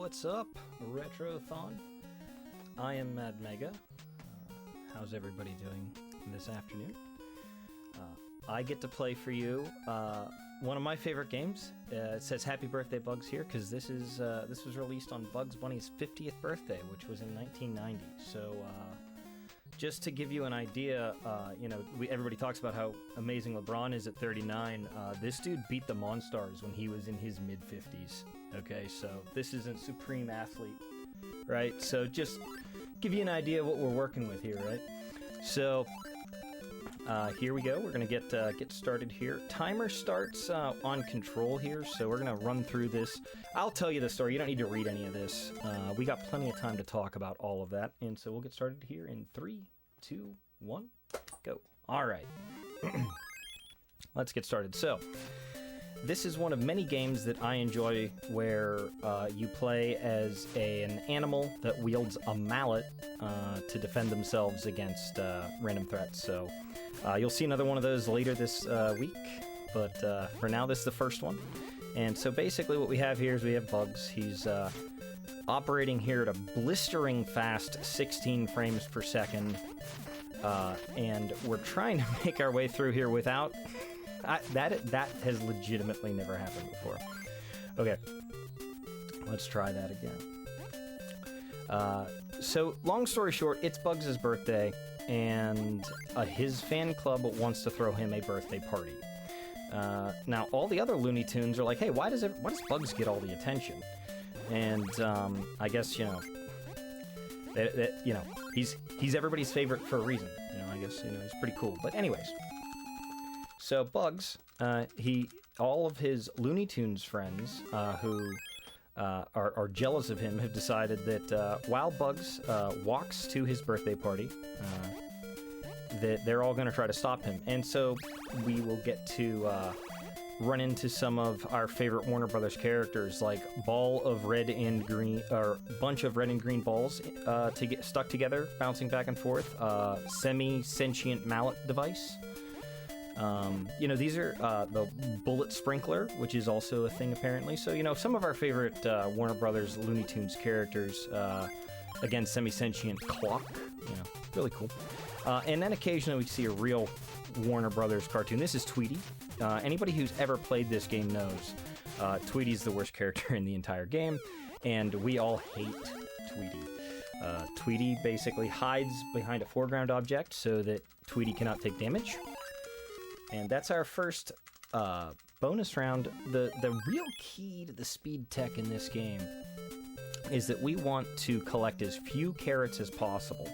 what's up, Retrothon? I am MadMega. How's everybody doing this afternoon? I get to play for you one of my favorite games. It says Happy Birthday Bugs here because this was released on Bugs Bunny's 50th birthday, which was in 1990. So just to give you an idea, everybody talks about how amazing LeBron is at 39. This dude beat the Monstars when he was in his mid-50s. Okay, so this isn't supreme athlete, right? So just give you an idea of what we're working with here, right? So here we go. We're gonna get started here. Timer starts on control here, so we're gonna run through this. I'll tell you the story. You don't need to read any of this. We got plenty of time to talk about all of that, and so we'll get started here in 3, 2, 1, go. All right. Let's get started. So this is one of many games that I enjoy where you play as an animal that wields a mallet to defend themselves against random threats. So you'll see another one of those later this week, but for now this is the first one. And so basically what we have here is we have Bugs. He's operating here at a blistering fast 16 frames per second, and we're trying to make our way through here without... that has legitimately never happened before. Okay, let's try that again. So, long story short, it's Bugs' birthday, and his fan club wants to throw him a birthday party. Now, all the other Looney Tunes are like, hey, why does Bugs get all the attention? And I guess, he's everybody's favorite for a reason. I guess, he's pretty cool. But anyways... So Bugs, all of his Looney Tunes friends who are jealous of him have decided that while Bugs walks to his birthday party, that they're all going to try to stop him. And so we will get to run into some of our favorite Warner Brothers characters, like bunch of red and green balls to get stuck together, bouncing back and forth, semi-sentient mallet device. These are the bullet sprinkler, which is also a thing apparently. So, some of our favorite Warner Brothers Looney Tunes characters, again, semi-sentient clock, really cool. And then occasionally we see a real Warner Brothers cartoon. This is Tweety. Anybody who's ever played this game knows Tweety's the worst character in the entire game, and we all hate Tweety. Tweety basically hides behind a foreground object so that Tweety cannot take damage. And that's our first bonus round. The real key to the speed tech in this game is that we want to collect as few carrots as possible.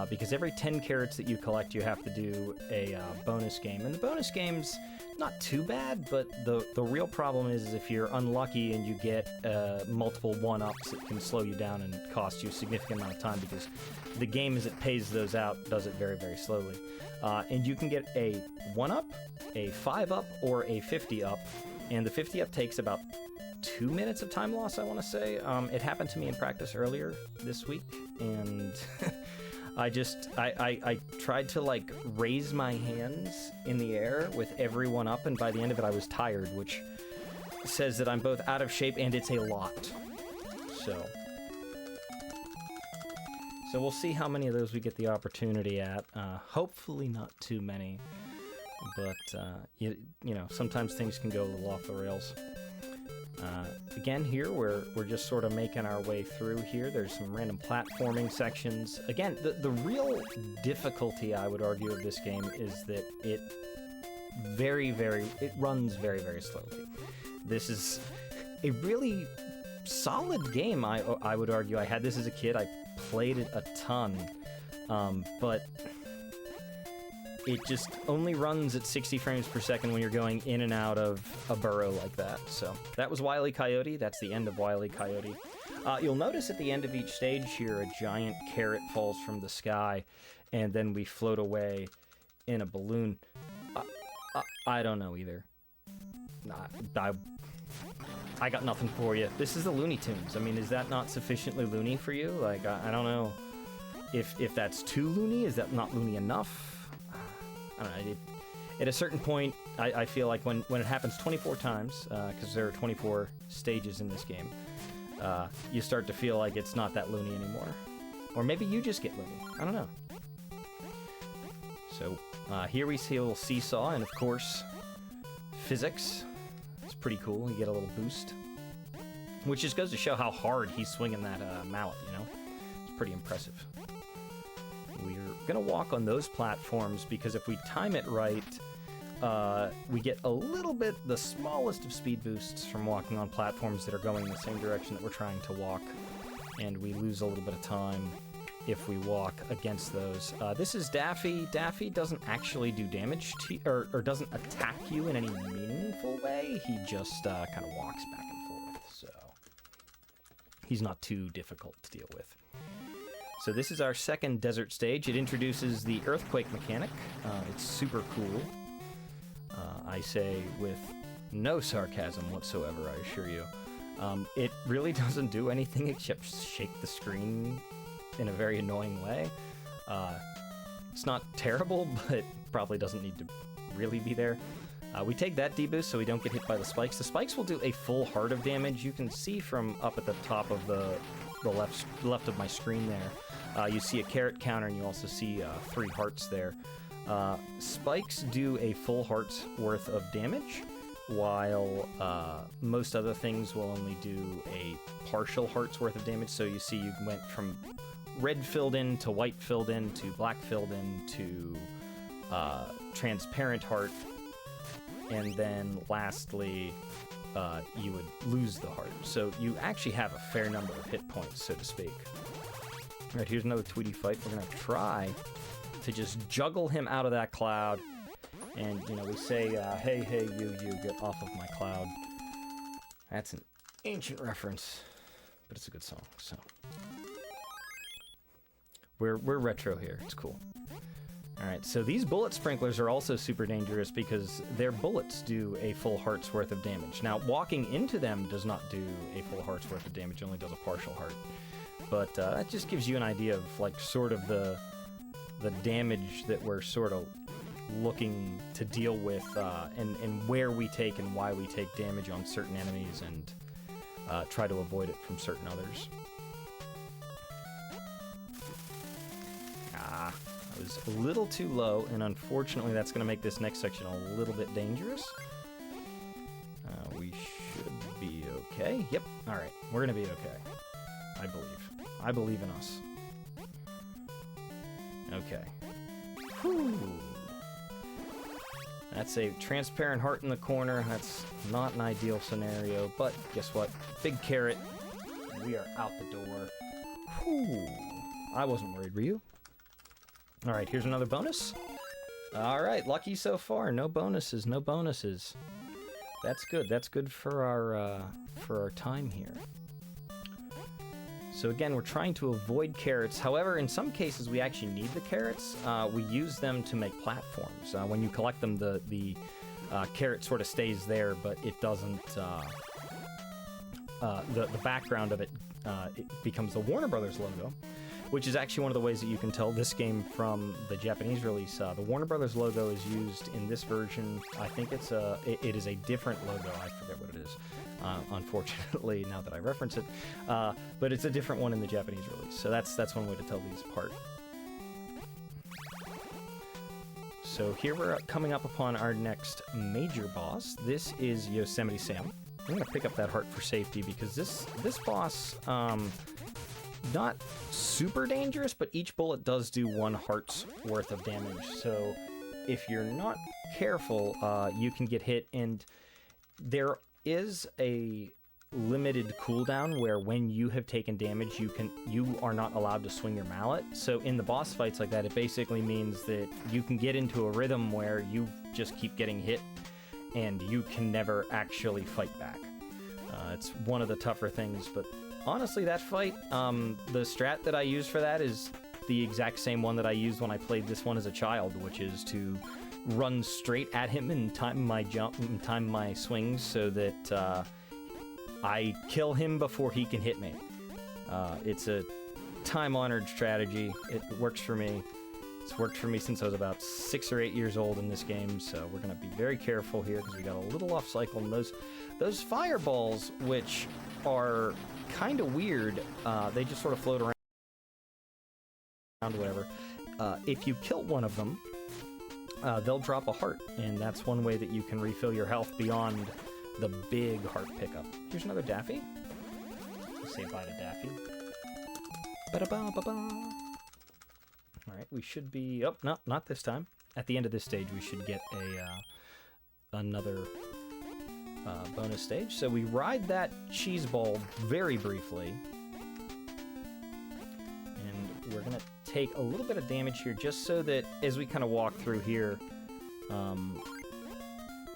Because every 10 carrots that you collect, you have to do a bonus game. And the bonus game's not too bad, but the real problem is if you're unlucky and you get multiple 1-ups, it can slow you down and cost you a significant amount of time because the game, as it pays those out, does it very, very slowly. And you can get a 1-up, a 5-up, or a 50-up. And the 50-up takes about 2 minutes of time loss, I want to say. It happened to me in practice earlier this week, and... I tried to, raise my hands in the air with every 1-up, and by the end of it I was tired, which says that I'm both out of shape and it's a lot. So we'll see how many of those we get the opportunity at. Hopefully not too many, but, sometimes things can go a little off the rails. Again, here, we're just sort of making our way through here. There's some random platforming sections. Again, the real difficulty, I would argue, of this game is that it runs very, very slowly. This is a really solid game, I would argue. I had this as a kid. I played it a ton, but... it just only runs at 60 frames per second when you're going in and out of a burrow like that. So that was Wile E. Coyote. That's the end of Wile E. Coyote. You'll notice at the end of each stage here, a giant carrot falls from the sky, and then we float away in a balloon. I don't know either. I got nothing for you. This is the Looney Tunes. I mean, is that not sufficiently loony for you? I don't know if that's too loony. Is that not loony enough? I don't know, at a certain point, I feel like when it happens 24 times, because there are 24 stages in this game, you start to feel like it's not that loony anymore. Or maybe you just get loony. I don't know. So here we see a little seesaw, and of course, physics. It's pretty cool. You get a little boost. Which just goes to show how hard he's swinging that mallet, you know? It's pretty impressive. We're gonna walk on those platforms because if we time it right, we get a little bit, the smallest of speed boosts from walking on platforms that are going in the same direction that we're trying to walk, and we lose a little bit of time if we walk against those. This is Daffy. Daffy doesn't actually do damage to you, or doesn't attack you in any meaningful way. He just kind of walks back and forth, so he's not too difficult to deal with. So this is our second desert stage. It introduces the earthquake mechanic. It's super cool. I say with no sarcasm whatsoever, I assure you. It really doesn't do anything except shake the screen in a very annoying way. It's not terrible, but probably doesn't need to really be there. We take that deboost so we don't get hit by the spikes. The spikes will do a full heart of damage. You can see from up at the top of the left of my screen there. You see a carrot counter, and you also see 3 hearts there. Spikes do a full heart's worth of damage, while most other things will only do a partial heart's worth of damage. So you see you went from red filled in to white filled in to black filled in to transparent heart, and then lastly you would lose the heart. So you actually have a fair number of hit points, so to speak. All right, here's another Tweety fight. We're gonna try to just juggle him out of that cloud, and you know, we say, hey, you get off of my cloud. That's an ancient reference, but it's a good song. So we're retro here. It's cool. All right, so these bullet sprinklers are also super dangerous because their bullets do a full heart's worth of damage. Now, walking into them does not do a full heart's worth of damage; only does a partial heart. But that just gives you an idea of like sort of the damage that we're sort of looking to deal with, and where we take and why we take damage on certain enemies, and try to avoid it from certain others. I was a little too low, and unfortunately that's going to make this next section a little bit dangerous. We should be okay. Yep. All right, we're going to be okay. I believe. I believe in us. Okay. Whew. That's a transparent heart in the corner. That's not an ideal scenario, but guess what? Big carrot. We are out the door. Whew. I wasn't worried, were you? All right, here's another bonus. All right, lucky so far. No bonuses, no bonuses. That's good. That's good for our time here. So again, we're trying to avoid carrots. However, in some cases, we actually need the carrots. We use them to make platforms. When you collect them, the carrot sort of stays there, but it doesn't... the background of it, it becomes the Warner Brothers logo, which is actually one of the ways that you can tell this game from the Japanese release. The Warner Brothers logo is used in this version. I think it is a different logo. I forget what it is. Unfortunately, now that I reference it, but it's a different one in the Japanese release. So that's one way to tell these apart. So here we're coming up upon our next major boss. This is Yosemite Sam. I'm gonna pick up that heart for safety because this boss, not super dangerous, but each bullet does do 1 heart's worth of damage. So if you're not careful, you can get hit, and there is a limited cooldown where when you have taken damage, you are not allowed to swing your mallet. So in the boss fights like that, it basically means that you can get into a rhythm where you just keep getting hit and you can never actually fight back. It's one of the tougher things, but honestly, that fight, the strat that I use for that is the exact same one that I used when I played this one as a child, which is to run straight at him and time my jump and time my swings so that I kill him before he can hit me. It's a time-honored strategy. It works for me. It's worked for me since I was about 6 or 8 years old in this game, so we're gonna be very careful here because we got a little off cycle. And those fireballs, which are kind of weird, they just sort of float around, whatever. If you kill one of them, they'll drop a heart, and that's one way that you can refill your health beyond the big heart pickup. Here's another Daffy. Let's say bye to Daffy. Ba-da-ba-ba-ba. Alright, we should be... Oh, no, not this time. At the end of this stage, we should get another bonus stage. So we ride that cheese ball very briefly. And we're going to take a little bit of damage here just so that as we kind of walk through here,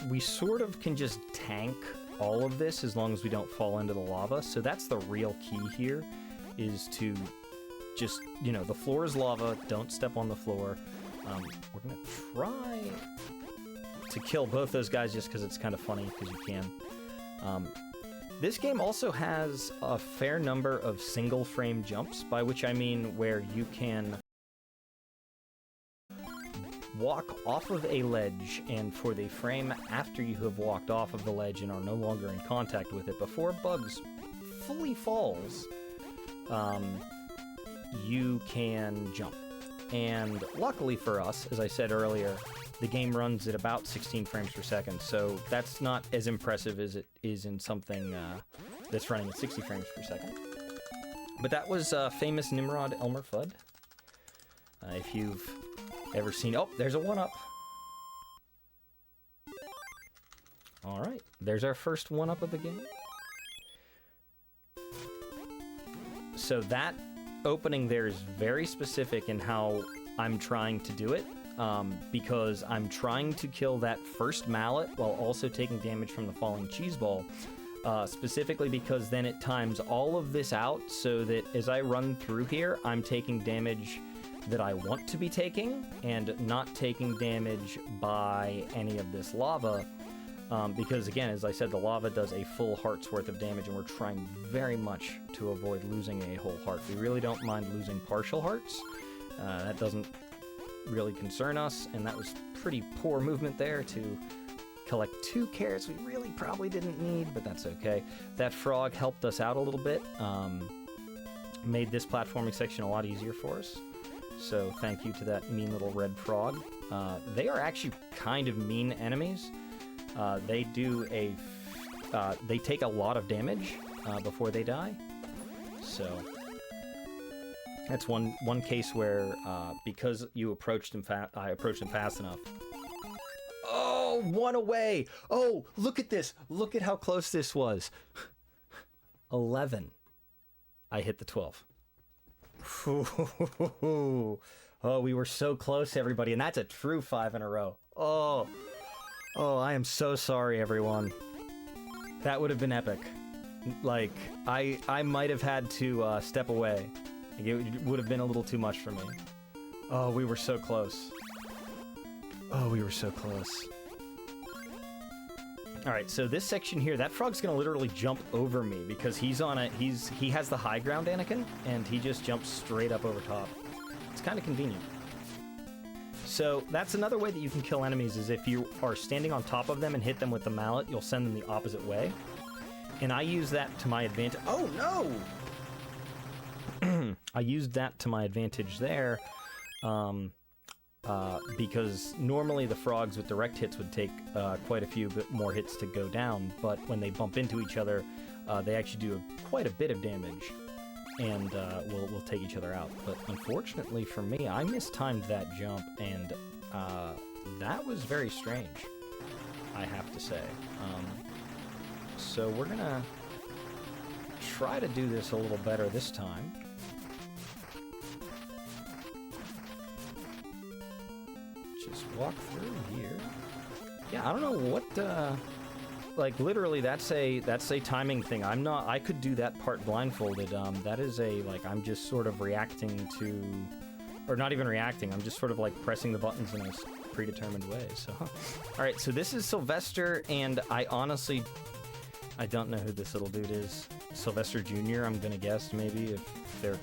we sort of can just tank all of this as long as we don't fall into the lava. So that's the real key here, is to just, you know, the floor is lava, don't step on the floor. We're gonna try to kill both those guys just because it's kind of funny, because you can. This game also has a fair number of single frame jumps, by which I mean where you can walk off of a ledge, and for the frame after you have walked off of the ledge and are no longer in contact with it, before Bugs fully falls, you can jump. And luckily for us, as I said earlier, the game runs at about 16 frames per second, so that's not as impressive as it is in something that's running at 60 frames per second. But that was famous Nimrod Elmer Fudd. If you've ever seen... Oh, there's a 1-up. Alright, there's our first 1-up of the game. So that opening there is very specific in how I'm trying to do it, because I'm trying to kill that first mallet while also taking damage from the falling cheese ball, specifically because then it times all of this out so that as I run through here, I'm taking damage that I want to be taking and not taking damage by any of this lava, because again, as I said, the lava does a full heart's worth of damage, and we're trying very much to avoid losing a whole heart. We really don't mind losing partial hearts. That doesn't really concern us, and that was pretty poor movement there to collect 2 carrots we really probably didn't need, but that's okay. That frog helped us out a little bit, made this platforming section a lot easier for us. So thank you to that mean little red frog. They are actually kind of mean enemies. They take a lot of damage before they die. So that's one case where because you approached him I approached him fast enough. Oh, 1 away! Oh, look at this! Look at how close this was. 11. I hit the 12. Oh, we were so close, everybody, and that's a true 5 in a row. Oh, I am so sorry, everyone. That would have been epic. Like, I might have had to step away. Like, it would have been a little too much for me. Oh, we were so close. Oh, we were so close. Alright, so this section here, that frog's gonna literally jump over me because he's on a, he has the high ground, Anakin, and he just jumps straight up over top. It's kind of convenient. So that's another way that you can kill enemies, is if you are standing on top of them and hit them with the mallet, you'll send them the opposite way. And I use that to my advantage. Oh, no! I used that to my advantage there, because normally the frogs with direct hits would take quite a few more hits to go down, but when they bump into each other, they actually do quite a bit of damage, and will take each other out. But unfortunately for me, I mistimed that jump, and that was very strange, I have to say. So we're gonna try to do this a little better this time. Just walk through here. Yeah, I don't know what, like, literally, that's a timing thing. I could do that part blindfolded. That is like, I'm just sort of reacting to, or not even reacting, I'm just sort of, like, pressing the buttons in a predetermined way, so. Alright, so this is Sylvester, and I honestly, I don't know who this little dude is. Sylvester Jr., I'm gonna guess, maybe, if they're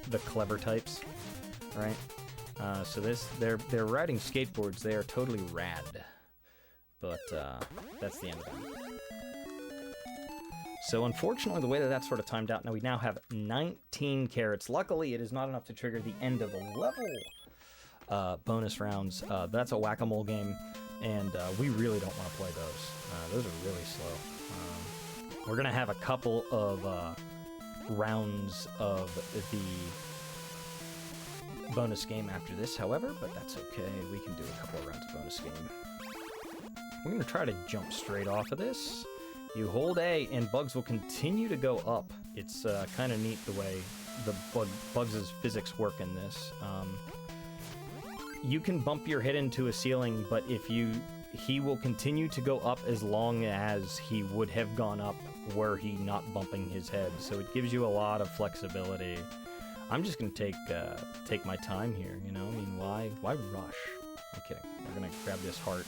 the clever types, right? So they're riding skateboards. They are totally rad. But that's the end of them. So unfortunately, the way that that's sort of timed out, now we now have 19 carrots. Luckily, it is not enough to trigger the end of the level bonus rounds. That's a whack-a-mole game, and we really don't want to play those. Those are really slow. We're going to have a couple of rounds of the bonus game after this, however, but that's okay. We can do a couple of rounds of bonus game. We're going to try to jump straight off of this. You hold A, and bugs will continue to go up. It's kind of neat the way the bugs' physics work in this. You can bump your head into a ceiling, but he will continue to go up as long as he would have gone up were he not bumping his head. So it gives you a lot of flexibility. I'm just going to take my time here, you know? I mean, why rush? I'm kidding. We're going to grab this heart.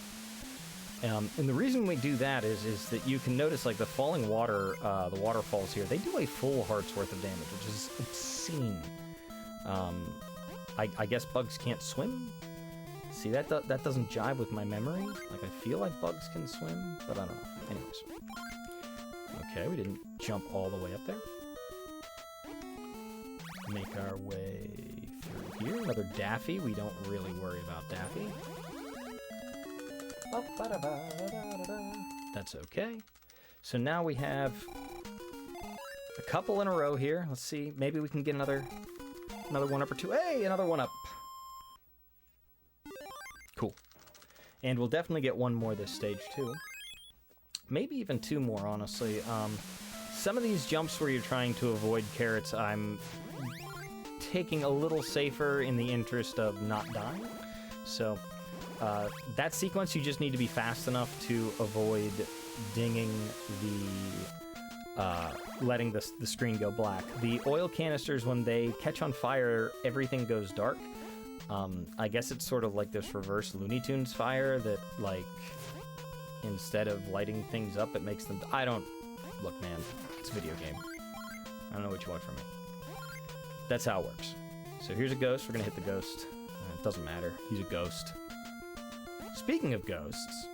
And the reason we do that is that you can notice, like, the falling water, the waterfalls here, they do a full heart's worth of damage, which is obscene. I guess bugs can't swim? See, that doesn't jive with my memory. Like, I feel like bugs can swim, but I don't know. Anyways. Okay, we didn't jump all the way up there. Make our way through here. Another Daffy. We don't really worry about Daffy. That's okay. So now we have a couple in a row here. Let's see. Maybe we can get another one up or two. Hey, another one up. Cool. And we'll definitely get one more this stage too. Maybe even two more, honestly. Some of these jumps where you're trying to avoid carrots, I'm taking a little safer in the interest of not dying. So that sequence, you just need to be fast enough to avoid dinging the letting the screen go black. The oil canisters, when they catch on fire, everything goes dark. I guess it's sort of like this reverse Looney Tunes fire that, like, instead of lighting things up, it makes them... Look, man, it's a video game. I don't know what you want from me. That's how it works. So here's a ghost. We're gonna hit the ghost. It doesn't matter. He's a ghost. Speaking of ghosts,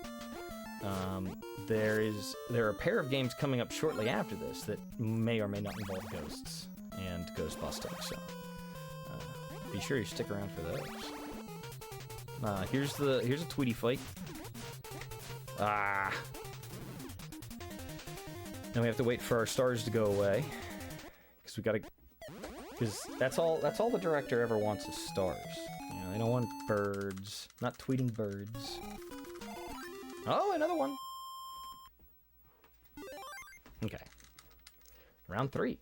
there are a pair of games coming up shortly after this that may or may not involve ghosts and ghost busting, so be sure you stick around for those. Here's a Tweety fight. Now we have to wait for our stars to go away, because that's all the director ever wants is stars. You know, they don't want birds. Not tweeting birds. Oh, another one. Okay. Round 3.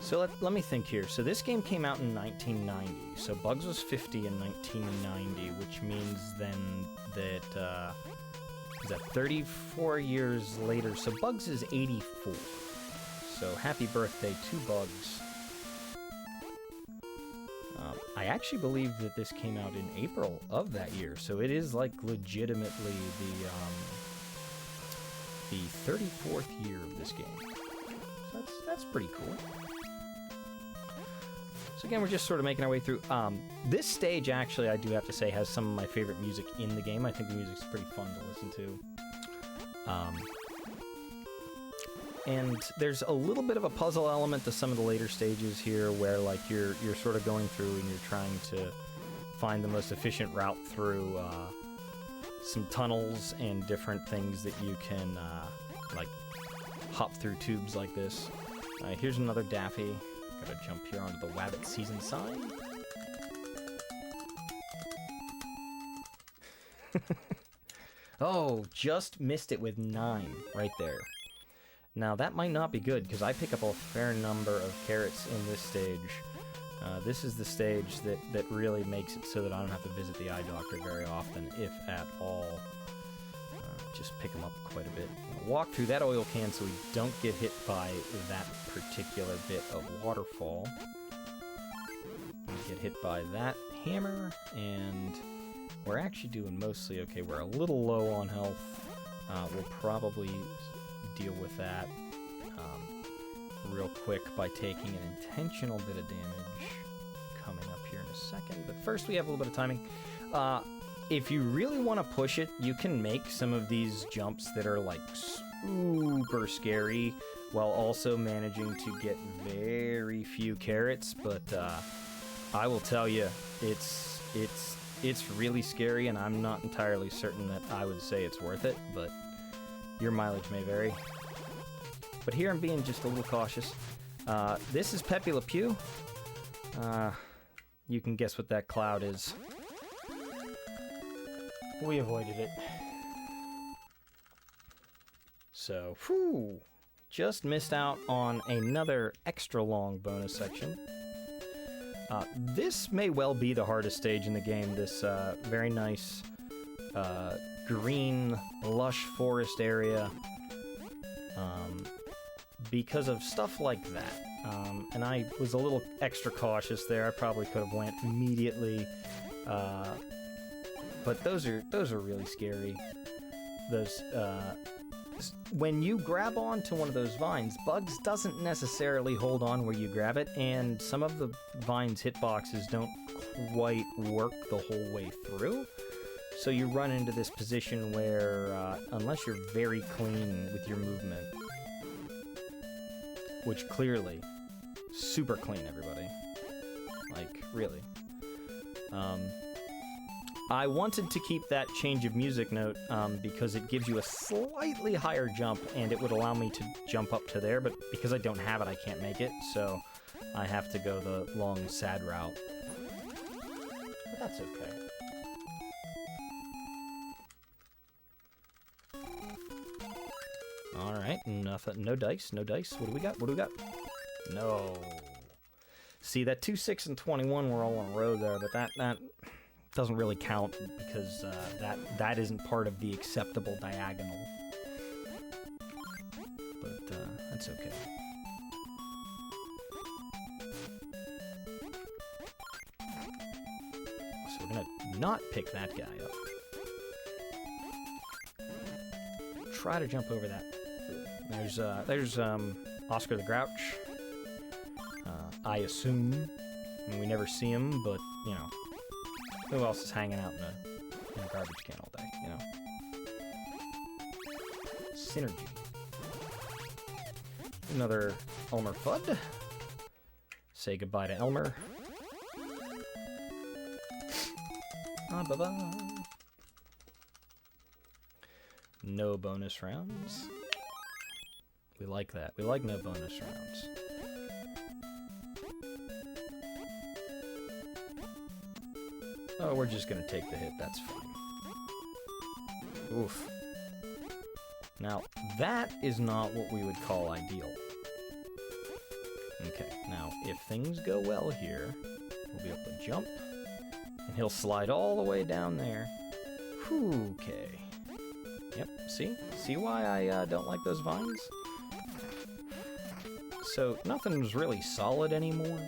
So let me think here. So this game came out in 1990. So Bugs was 50 in 1990, which means then that, is that 34 years later? So Bugs is 84. So happy birthday to Bugs. I actually believe that this came out in April of that year, so it is like legitimately the 34th year of this game. So that's pretty cool. So again, we're just sort of making our way through. This stage, actually, I do have to say, has some of my favorite music in the game. I think the music's pretty fun to listen to. And there's a little bit of a puzzle element to some of the later stages here, where like you're sort of going through and you're trying to find the most efficient route through some tunnels and different things that you can like hop through tubes like this. Here's another Daffy. Gotta jump here onto the Wabbit season sign. Oh, just missed it with 9 right there. Now, that might not be good, because I pick up a fair number of carrots in this stage. This is the stage that really makes it so that I don't have to visit the eye doctor very often, if at all. Just pick them up quite a bit. Walk through that oil can so we don't get hit by that particular bit of waterfall. We get hit by that hammer, and we're actually doing mostly okay. We're a little low on health. We'll probably deal with that real quick by taking an intentional bit of damage coming up here in a second. But first we have a little bit of timing. If you really want to push it, you can make some of these jumps that are like super scary while also managing to get very few carrots, but I will tell you, it's really scary, and I'm not entirely certain that I would say it's worth it, but your mileage may vary. But here I'm being just a little cautious. This is Pepe Le Pew. You can guess what that cloud is. We avoided it. So, whew, just missed out on another extra long bonus section. This may well be the hardest stage in the game, this very nice green, lush forest area, because of stuff like that. And I was a little extra cautious there. I probably could have went immediately, but those are really scary. Those when you grab onto one of those vines, Bugs doesn't necessarily hold on where you grab it, and some of the vine's hitboxes don't quite work the whole way through. So you run into this position where, unless you're very clean with your movement, which clearly, super clean, everybody. Like, really. I wanted to keep that change of music note because it gives you a slightly higher jump, and it would allow me to jump up to there, but because I don't have it, I can't make it, so I have to go the long, sad route. But that's okay. Alright, nothing, no dice, no dice. What do we got? What do we got? No. See, that 2, 6, and 21 were all in a row there, but that doesn't really count because that isn't part of the acceptable diagonal. But that's okay. So we're gonna not pick that guy up. Try to jump over that. There's Oscar the Grouch. I assume. I mean, we never see him, but you know. Who else is hanging out in a garbage can all day, you know? Synergy. Another Elmer Fudd. Say goodbye to Elmer. Bye-bye. No bonus rounds. We like that. We like no bonus rounds. Oh, we're just gonna take the hit, that's fine. Oof. Now, that is not what we would call ideal. Okay, now, if things go well here, we'll be able to jump, and he'll slide all the way down there. Whew, okay. Yep, see? See why I don't like those vines? So, nothing's really solid anymore.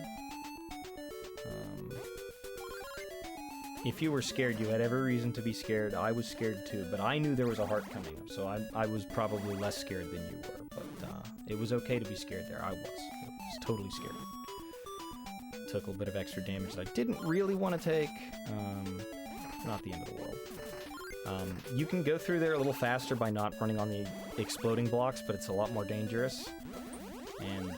If you were scared, you had every reason to be scared. I was scared too, but I knew there was a heart coming up, so I was probably less scared than you were. But it was okay to be scared there. I was totally scared. Took a little bit of extra damage that I didn't really want to take. Not the end of the world. You can go through there a little faster by not running on the exploding blocks, but it's a lot more dangerous. And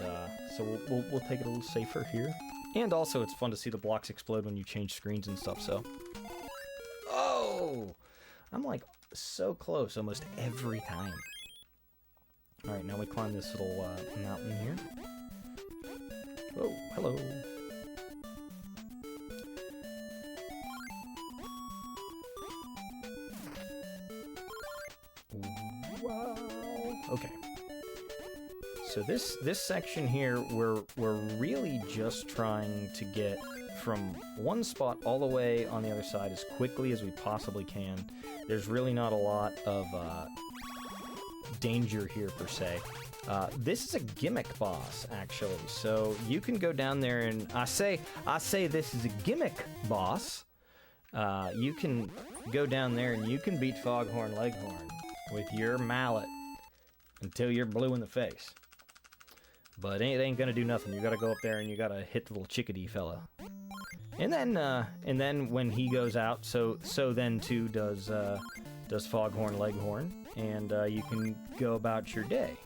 so we'll take it a little safer here. And also, it's fun to see the blocks explode when you change screens and stuff, so... Oh! I'm, like, so close almost every time. Alright, now we climb this little mountain here. Oh, hello. Wow. Okay. So this section here, we're really just trying to get from one spot all the way on the other side as quickly as we possibly can. There's really not a lot of danger here per se. This is a gimmick boss, actually. So you can go down there and I say this is a gimmick boss. You can go down there and you can beat Foghorn Leghorn with your mallet until you're blue in the face. But it ain't gonna do nothing. You gotta go up there and you gotta hit the little chickadee fella. And then when he goes out, so then too does Foghorn Leghorn, and you can go about your day.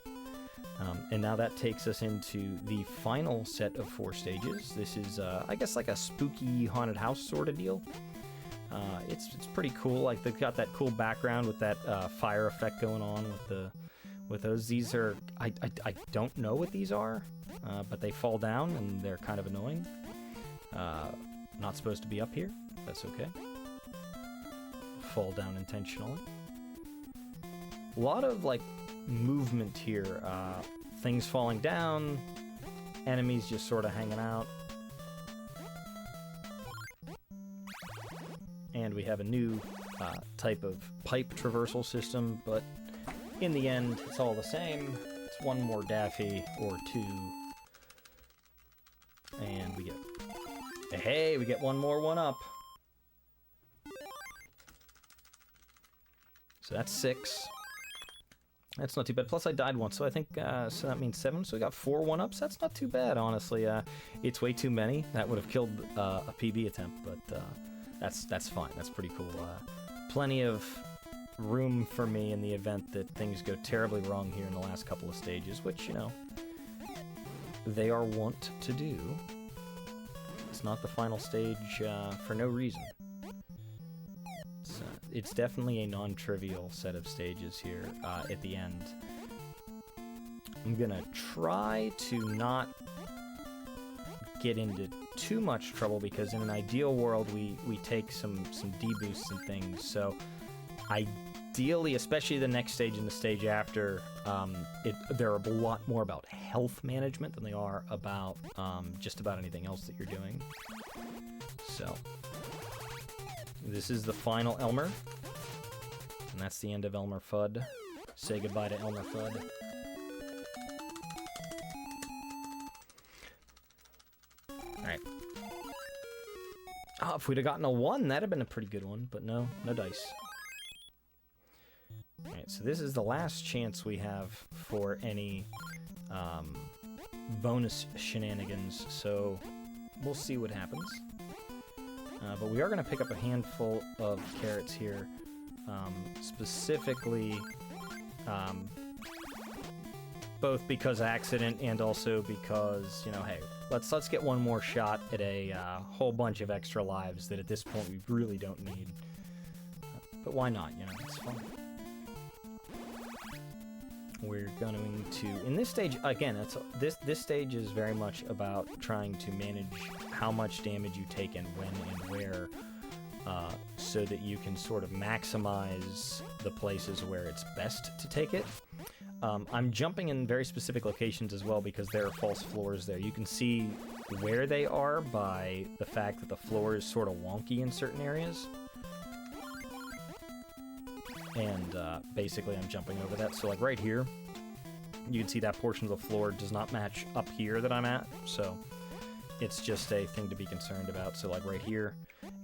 And now that takes us into the final set of 4 stages. This is, I guess, like a spooky haunted house sort of deal. It's pretty cool. Like, they've got that cool background with that fire effect going on with those. These are, I don't know what these are, but they fall down and they're kind of annoying. Not supposed to be up here. That's okay. Fall down intentionally. A lot of, like, movement here. Things falling down, enemies just sort of hanging out. And we have a new type of pipe traversal system, but in the end, it's all the same. It's one more Daffy or 2. And we get... Hey, we get one more 1-up. So that's 6. That's not too bad. Plus I died once, so I think, so that means 7. So we got 4 1-ups. That's not too bad, honestly. It's way too many. That would have killed a PB attempt, but that's fine. That's pretty cool. Plenty of room for me in the event that things go terribly wrong here in the last couple of stages, which, you know, they are wont to do. It's not the final stage for no reason. It's definitely a non-trivial set of stages here at the end. I'm gonna try to not get into too much trouble, because in an ideal world we take some deboosts and things. So ideally, especially the next stage and the stage after, there are a lot more about health management than they are about just about anything else that you're doing. So this is the final Elmer, and that's the end of Elmer Fudd. Say goodbye to Elmer Fudd. Alright. Oh, if we'd have gotten a 1, that'd have been a pretty good one, but no dice. Alright, so this is the last chance we have for any bonus shenanigans, so we'll see what happens. But we are going to pick up a handful of carrots here, specifically both because accident and also because, you know, hey, let's get one more shot at a whole bunch of extra lives that at this point we really don't need. But why not, you know, it's fun. We're going to, in this stage, again, this stage is very much about trying to manage how much damage you take and when and where, so that you can sort of maximize the places where it's best to take it. I'm jumping in very specific locations as well because there are false floors there. You can see where they are by the fact that the floor is sort of wonky in certain areas. And basically I'm jumping over that. So like right here, you can see that portion of the floor does not match up here that I'm at. So it's just a thing to be concerned about. So like right here,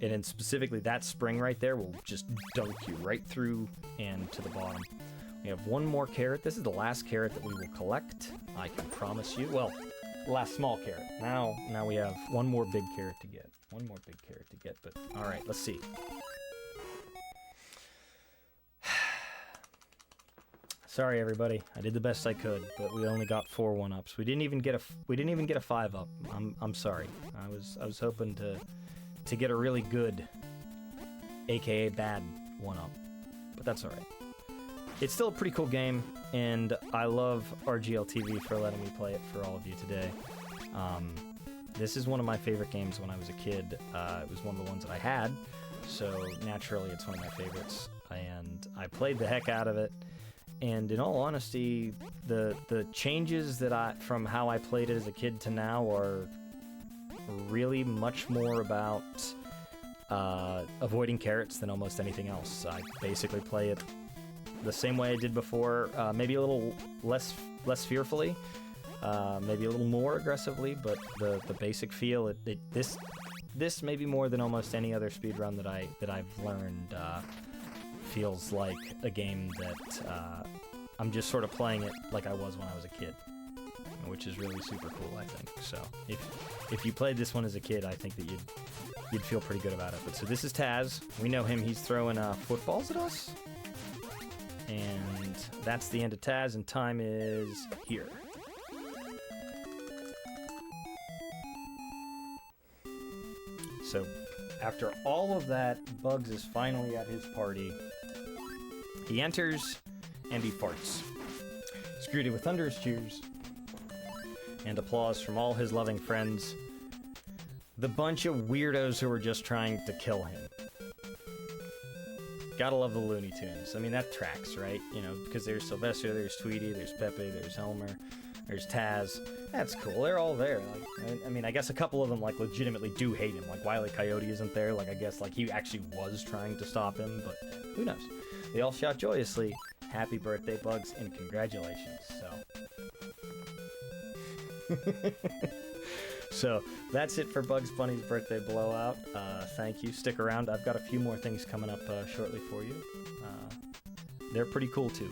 and then specifically that spring right there will just dunk you right through and to the bottom. We have one more carrot. This is the last carrot that we will collect, I can promise you. Well, the last small carrot. Now we have one more big carrot to get. One more big carrot to get, but all right, let's see. Sorry, everybody. I did the best I could, but we only got 4 1-ups. We didn't even get a 5-up. I'm sorry. I was hoping to get a really good, aka bad 1-up, but that's all right. It's still a pretty cool game, and I love RGLTV for letting me play it for all of you today. This is one of my favorite games when I was a kid. It was one of the ones that I had, so naturally it's one of my favorites, and I played the heck out of it. And in all honesty, the changes that from how I played it as a kid to now are really much more about avoiding carrots than almost anything else. I basically play it the same way I did before, maybe a little less fearfully, maybe a little more aggressively, but the basic feel, this maybe more than almost any other speedrun that I've learned, feels like a game that I'm just sort of playing it like I was when I was a kid. which is really super cool, I think. So if you played this one as a kid, I think that you'd feel pretty good about it. But so this is Taz. We know him. He's throwing footballs at us. And that's the end of Taz, and time is here. So after all of that, Bugs is finally at his party. He enters, and he farts. He's greeted with thunderous cheers and applause from all his loving friends. The bunch of weirdos who were just trying to kill him. Gotta love the Looney Tunes. I mean, that tracks, right? You know, because there's Sylvester, there's Tweety, there's Pepe, there's Elmer, there's Taz. That's cool. They're all there. Like, I mean, I guess a couple of them, like, legitimately do hate him. Like, Wile E. Coyote isn't there. Like, I guess, like, he actually was trying to stop him, but who knows? They all shout joyously, "Happy birthday, Bugs," and congratulations. So that's it for Bugs Bunny's birthday blowout. Thank you. Stick around. I've got a few more things coming up shortly for you. They're pretty cool, too.